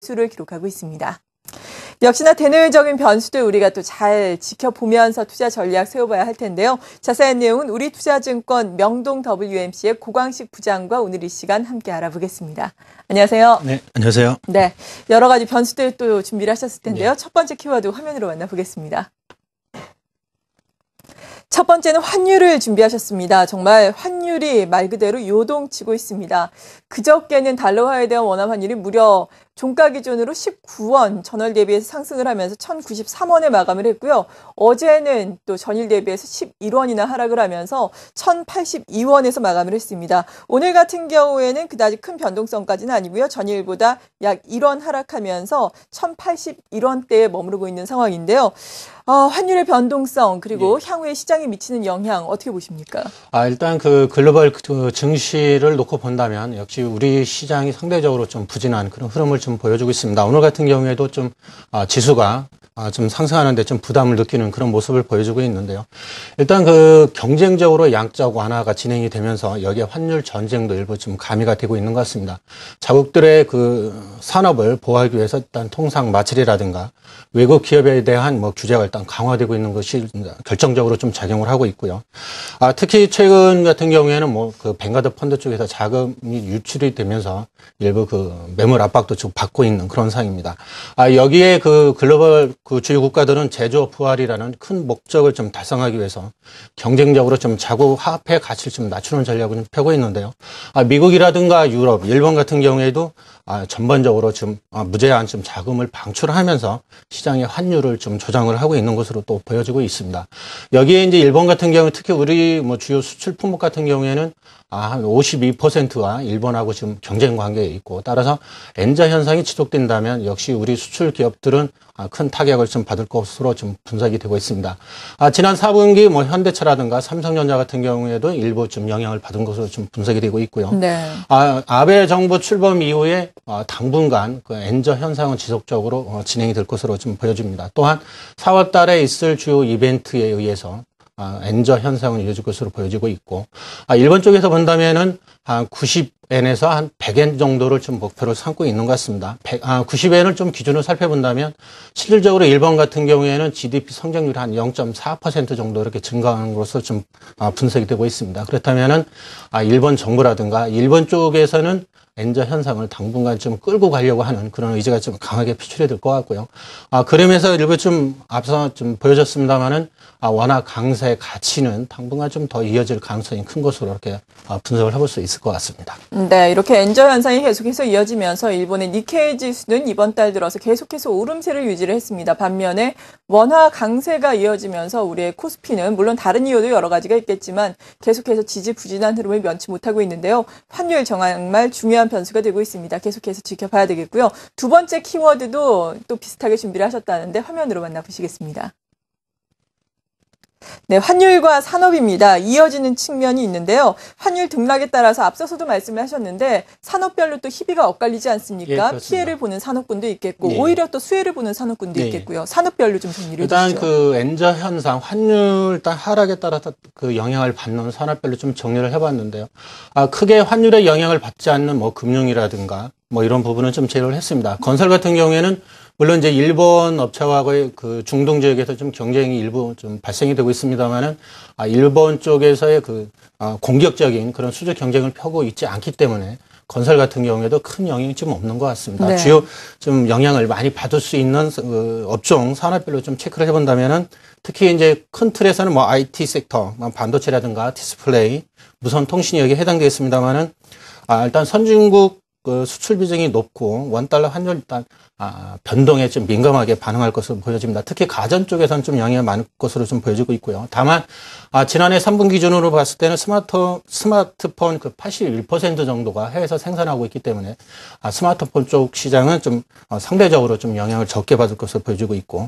매수를 기록하고 있습니다. 역시나 대내외적인 변수들 우리가 또 잘 지켜보면서 투자 전략 세워봐야 할 텐데요. 자세한 내용은 우리투자증권 명동 WMC의 고광식 부장과 오늘 이 시간 함께 알아보겠습니다. 안녕하세요. 네, 안녕하세요. 네, 여러 가지 변수들 또 준비를 하셨을 텐데요. 네. 첫 번째 키워드 화면으로 만나보겠습니다. 첫 번째는 환율을 준비하셨습니다. 정말 환율이 말 그대로 요동치고 있습니다. 그저께는 달러화에 대한 원화 환율이 무려 종가 기준으로 19원, 전월 대비해서 상승을 하면서 1,093원에 마감을 했고요. 어제는 또 전일 대비해서 11원이나 하락을 하면서 1,082원에서 마감을 했습니다. 오늘 같은 경우에는 그다지 큰 변동성까지는 아니고요. 전일보다 약 1원 하락하면서 1,081원대에 머무르고 있는 상황인데요. 환율의 변동성 그리고 향후에 시장에 미치는 영향 어떻게 보십니까? 일단 그 글로벌 증시를 놓고 본다면 역시 우리 시장이 상대적으로 좀 부진한 그런 흐름을 좀 보여주고 있습니다. 오늘 같은 경우에도 좀 지수가 좀 상승하는데 좀 부담을 느끼는 그런 모습을 보여주고 있는데요. 일단 그 경쟁적으로 양적 완화가 진행이 되면서 여기에 환율 전쟁도 일부 좀 가미가 되고 있는 것 같습니다. 자국들의 그 산업을 보호하기 위해서 일단 통상 마찰이라든가 외국 기업에 대한 규제가 일단 강화되고 있는 것이 결정적으로 좀 작용을 하고 있고요. 특히 최근 같은 경우에는 그 뱅가드 펀드 쪽에서 자금이 유출이 되면서 일부 그 매물 압박도 좀 받고 있는 그런 상황입니다. 여기에 그 글로벌 그 주요 국가들은 제조업 부활이라는 큰 목적을 좀 달성하기 위해서 경쟁적으로 좀 자국 화폐 가치를 좀 낮추는 전략을 좀 펴고 있는데요. 미국이라든가 유럽, 일본 같은 경우에도 전반적으로 좀 무제한 좀 자금을 방출하면서 시장의 환율을 좀 조정을 하고 있는 것으로 또 보여지고 있습니다. 여기에 이제 일본 같은 경우 특히 우리 주요 수출 품목 같은 경우에는 한 52%와 일본하고 지금 경쟁 관계에 있고 따라서 엔저 현상이 지속된다면 역시 우리 수출 기업들은 큰 타격을 좀 받을 것으로 좀 분석이 되고 있습니다. 지난 4분기 현대차라든가 삼성전자 같은 경우에도 일부 좀 영향을 받은 것으로 좀 분석이 되고 있고요. 네. 아베 정부 출범 이후에 당분간 그 엔저 현상은 지속적으로 진행이 될 것으로 좀 보여집니다. 또한 4월 달에 있을 주요 이벤트에 의해서 엔저 현상은 이어질 것으로 보여지고 있고, 일본 쪽에서 본다면은 한 90엔에서 한 100엔 정도를 좀 목표로 삼고 있는 것 같습니다. 90엔을 좀 기준으로 살펴본다면 실질적으로 일본 같은 경우에는 GDP 성장률이 한 0.4% 정도 이렇게 증가하는 것으로 좀 분석이 되고 있습니다. 그렇다면은 일본 정부라든가 일본 쪽에서는 엔저 현상을 당분간 좀 끌고 가려고 하는 그런 의지가 좀 강하게 표출이 될 것 같고요. 그러면서 일부 좀 앞서 좀 보여졌습니다만은 원화 강세의 가치는 당분간 좀 더 이어질 가능성이 큰 것으로 이렇게 분석을 해볼 수 있을 것 같습니다. 네, 이렇게 엔저 현상이 계속해서 이어지면서 일본의 니케이 지수는 이번 달 들어서 계속해서 오름세를 유지를 했습니다. 반면에 원화 강세가 이어지면서 우리의 코스피는 물론 다른 이유도 여러 가지가 있겠지만 계속해서 지지부진한 흐름을 면치 못하고 있는데요. 환율 정말 중요한 변수가 되고 있습니다. 계속해서 지켜봐야 되겠고요. 두 번째 키워드도 또 비슷하게 준비를 하셨다는데 화면으로 만나보시겠습니다. 네, 환율과 산업입니다. 이어지는 측면이 있는데요. 환율 등락에 따라서 앞서서도 말씀을 하셨는데 산업별로 또 희비가 엇갈리지 않습니까? 예, 피해를 보는 산업군도 있겠고 오히려 또 수혜를 보는 산업군도 있겠고요. 산업별로 좀 정리를 해주시죠. 일단 그 엔저 현상, 환율 일단 하락에 따라서 그 영향을 받는 산업별로 좀 정리를 해봤는데요. 크게 환율의 영향을 받지 않는 금융이라든가 이런 부분은 좀 제외를 했습니다. 건설 같은 경우에는 물론 이제 일본 업체와의 그 중동 지역에서 좀 경쟁이 일부 좀 발생이 되고 있습니다만은 일본 쪽에서의 그 공격적인 그런 수주 경쟁을 펴고 있지 않기 때문에 건설 같은 경우에도 큰 영향이 좀 없는 것 같습니다. 네. 주요 좀 영향을 많이 받을 수 있는 업종 산업별로 좀 체크를 해본다면은 특히 이제 큰 틀에서는 IT 섹터, 반도체라든가 디스플레이, 무선 통신이 여기에 해당되겠습니다만은 일단 선진국 그 수출 비중이 높고 원달러 환율 일단 변동에 좀 민감하게 반응할 것으로 보여집니다. 특히 가전 쪽에서는 좀 영향이 많을 것으로 좀 보여지고 있고요. 다만 지난해 3분기 기준으로 봤을 때는 스마트폰 그 81% 정도가 해외에서 생산하고 있기 때문에 스마트폰 쪽 시장은 좀 상대적으로 좀 영향을 적게 받을 것으로 보여지고 있고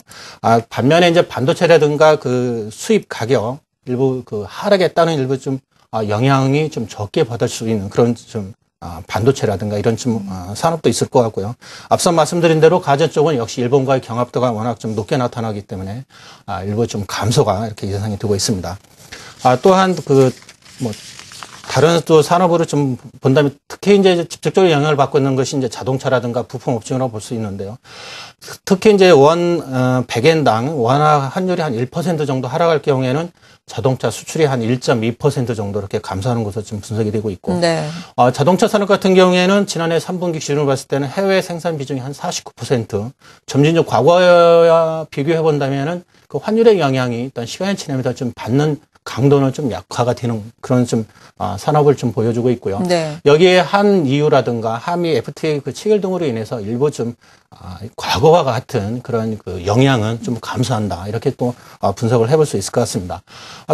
반면에 이제 반도체라든가 그 수입 가격 일부 그 하락에 따른 일부 좀 영향이 좀 적게 받을 수 있는 그런 좀 반도체라든가 이런 좀 산업도 있을 것 같고요. 앞서 말씀드린 대로 가전 쪽은 역시 일본과의 경합도가 워낙 좀 높게 나타나기 때문에 일부 좀 감소가 이렇게 예상이 되고 있습니다. 또한 다른 또 산업으로 좀 본다면 특히 이제 직접적으로 영향을 받고 있는 것이 이제 자동차라든가 부품 업종이라고 볼 수 있는데요. 특히 이제 백엔당 원화 환율이 한 1% 정도 하락할 경우에는 자동차 수출이 한 1.2% 정도 이렇게 감소하는 것으로 지금 분석이 되고 있고, 네. 자동차 산업 같은 경우에는 지난해 3분기 기준으로 봤을 때는 해외 생산 비중이 한 49%, 점진적 과거와 비교해 본다면은 그 환율의 영향이 일단 시간이 지나면서 좀 받는 강도는 좀 약화가 되는 그런 좀 산업을 좀 보여주고 있고요. 네. 여기에 한 이유라든가 한미 FTA 그 체결 등으로 인해서 일부 좀 과거와 같은 그런 그 영향은 좀 감소한다, 이렇게 또 분석을 해볼 수 있을 것 같습니다.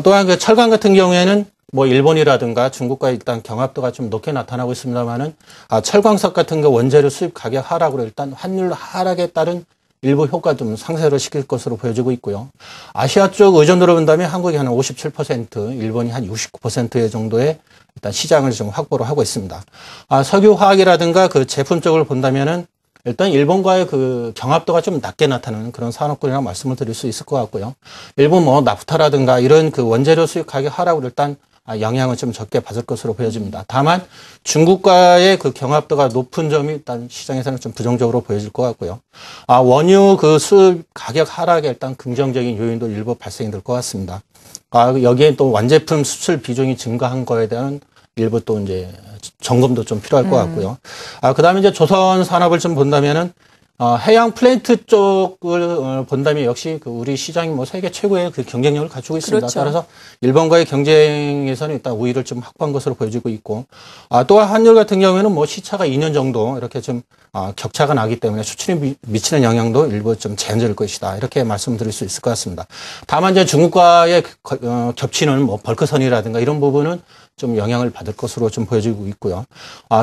또한 그 철강 같은 경우에는 뭐 일본이라든가 중국과 일단 경합도가 좀 높게 나타나고 있습니다만은 철광석 같은 거 원재료 수입 가격 하락으로 일단 환율 하락에 따른 일부 효과 좀 상쇄를 시킬 것으로 보여지고 있고요. 아시아 쪽 의존도로 본다면 한국이 한 57%, 일본이 한 69% 정도의 일단 시장을 좀 확보를 하고 있습니다. 석유화학이라든가 그 제품 쪽을 본다면은 일단 일본과의 그 경합도가 좀 낮게 나타나는 그런 산업군이라고 말씀을 드릴 수 있을 것 같고요. 일본 뭐 나프타라든가 이런 그 원재료 수입 가격 하락으로 일단 영향은 좀 적게 받을 것으로 보여집니다. 다만 중국과의 그 경합도가 높은 점이 일단 시장에서는 좀 부정적으로 보여질 것 같고요. 원유 그 수입 가격 하락에 일단 긍정적인 요인도 일부 발생이 될 것 같습니다. 여기에 또 완제품 수출 비중이 증가한 거에 대한 일부 또 이제 점검도 좀 필요할 것 같고요. 그 다음에 이제 조선 산업을 좀 본다면은 해양 플레이트 쪽을 본다면 역시 그 우리 시장이 뭐 세계 최고의 그 경쟁력을 갖추고 있습니다. 그렇죠. 따라서 일본과의 경쟁에서는 일단 우위를 좀 확보한 것으로 보여지고 있고, 또한 한율 같은 경우에는 뭐 시차가 2년 정도 이렇게 좀 격차가 나기 때문에 수출에 미치는 영향도 일부 좀 제한될 것이다, 이렇게 말씀드릴 수 있을 것 같습니다. 다만 이제 중국과의 겹치는 뭐 벌크선이라든가 이런 부분은 좀 영향을 받을 것으로 좀 보여지고 있고요.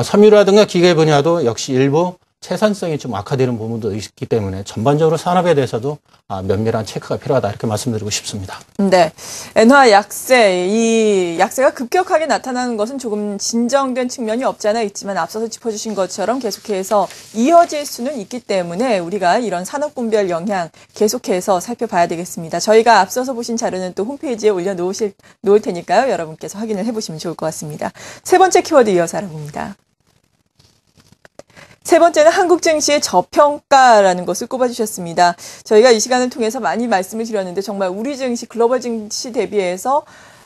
섬유라든가 기계 분야도 역시 일부 생산성이 좀 악화되는 부분도 있기 때문에 전반적으로 산업에 대해서도 면밀한 체크가 필요하다, 이렇게 말씀드리고 싶습니다. 네. 엔화 약세, 이 약세가 급격하게 나타나는 것은 조금 진정된 측면이 없지 않아 있지만 앞서서 짚어주신 것처럼 계속해서 이어질 수는 있기 때문에 우리가 이런 산업군별 영향 계속해서 살펴봐야 되겠습니다. 저희가 앞서서 보신 자료는 또 홈페이지에 놓을 테니까요. 여러분께서 확인을 해보시면 좋을 것 같습니다. 세 번째 키워드 이어서 알아봅니다. 세 번째는 한국 증시의 저평가라는 것을 꼽아주셨습니다. 저희가 이 시간을 통해서 많이 말씀을 드렸는데 정말 우리 증시, 글로벌 증시 대비해서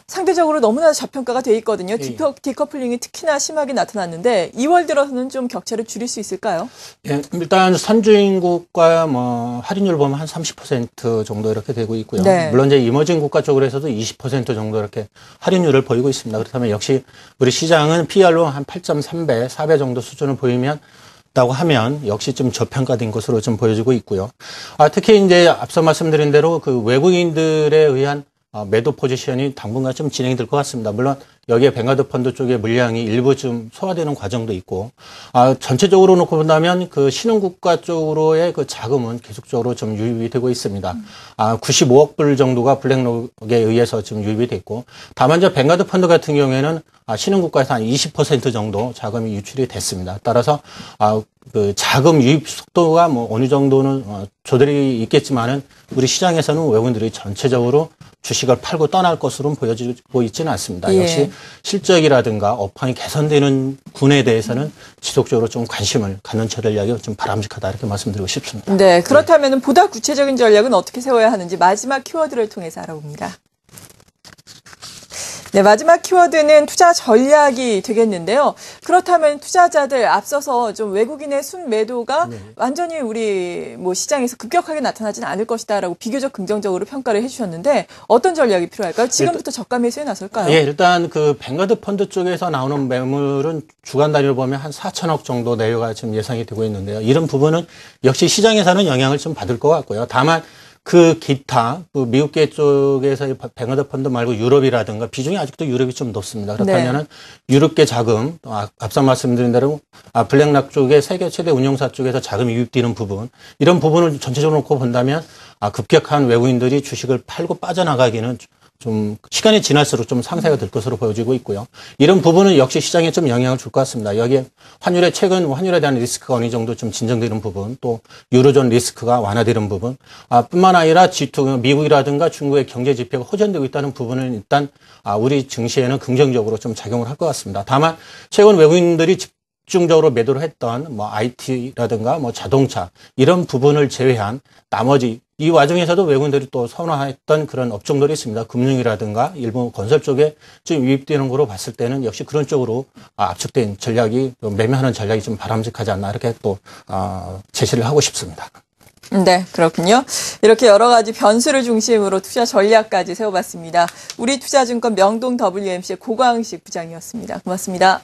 상대적으로 너무나 저평가가 돼 있거든요. 디커플링이 특히나 심하게 나타났는데 2월 들어서는 좀 격차를 줄일 수 있을까요? 예, 일단 선진국과 뭐 할인율 보면 한 30% 정도 이렇게 되고 있고요. 네. 물론 이제 이머징 국가 쪽으로서도 20% 정도 이렇게 할인율을 보이고 있습니다. 그렇다면 역시 우리 시장은 PR로 한 8.3배, 4배 정도 수준을 보이면 다고 하면 역시 좀 저평가된 것으로 좀 보여지고 있고요. 특히 이제 앞서 말씀드린 대로 그 외국인들에 의한 매도 포지션이 당분간 좀 진행이 될 것 같습니다. 물론 여기에 뱅가드 펀드 쪽의 물량이 일부 좀 소화되는 과정도 있고, 전체적으로 놓고 본다면 그 신흥국가 쪽으로의 그 자금은 계속적으로 좀 유입이 되고 있습니다. 95억 불 정도가 블랙록에 의해서 지금 유입이 됐고, 다만 저 뱅가드 펀드 같은 경우에는 신흥국가에서 한 20% 정도 자금이 유출이 됐습니다. 따라서 그 자금 유입 속도가 뭐 어느 정도는 조절이 있겠지만은 우리 시장에서는 외국인들이 전체적으로 주식을 팔고 떠날 것으로는 보여지고 있지는 않습니다. 예. 역시 실적이라든가 업황이 개선되는 군에 대해서는 지속적으로 좀 관심을 갖는 전략이 좀 바람직하다, 이렇게 말씀드리고 싶습니다. 네, 그렇다면 보다 구체적인 전략은 어떻게 세워야 하는지 마지막 키워드를 통해서 알아봅니다. 네, 마지막 키워드는 투자 전략이 되겠는데요. 그렇다면 투자자들 앞서서 좀 외국인의 순매도가 완전히 우리 뭐 시장에서 급격하게 나타나지는 않을 것이다라고 비교적 긍정적으로 평가를 해주셨는데 어떤 전략이 필요할까요? 지금부터 저가 매수에 나설까요? 예, 일단 그 뱅가드 펀드 쪽에서 나오는 매물은 주간 단위로 보면 한 4천억 정도 내외가 지금 예상이 되고 있는데요. 이런 부분은 역시 시장에서는 영향을 좀 받을 것 같고요. 다만 그 기타, 그 미국계 쪽에서의 뱅가드 펀드 말고 유럽이라든가 비중이 아직도 유럽이 좀 높습니다. 그렇다면은 유럽계 자금, 앞서 말씀드린 대로 블랙락 쪽의 세계 최대 운용사 쪽에서 자금이 유입되는 부분, 이런 부분을 전체적으로 놓고 본다면 급격한 외국인들이 주식을 팔고 빠져나가기는 좀 시간이 지날수록 좀 상세가 될 것으로 보여지고 있고요. 이런 부분은 역시 시장에 좀 영향을 줄 것 같습니다. 여기에 환율의 최근 환율에 대한 리스크가 어느 정도 좀 진정되는 부분, 또 유로존 리스크가 완화되는 부분, 뿐만 아니라 G2 미국이라든가 중국의 경제 지표가 호전되고 있다는 부분은 일단 우리 증시에는 긍정적으로 좀 작용을 할 것 같습니다. 다만 최근 외국인들이 집중적으로 매도를 했던 뭐 IT라든가 뭐 자동차 이런 부분을 제외한 나머지 이 와중에서도 외국인들이 또 선호했던 그런 업종들이 있습니다. 금융이라든가 일부 건설 쪽에 좀 유입되는 거로 봤을 때는 역시 그런 쪽으로 압축된 전략이 매매하는 전략이 좀 바람직하지 않나 이렇게 또 제시를 하고 싶습니다. 네, 그렇군요. 이렇게 여러 가지 변수를 중심으로 투자 전략까지 세워봤습니다. 우리투자증권 명동 WMC의 고광식 부장이었습니다. 고맙습니다.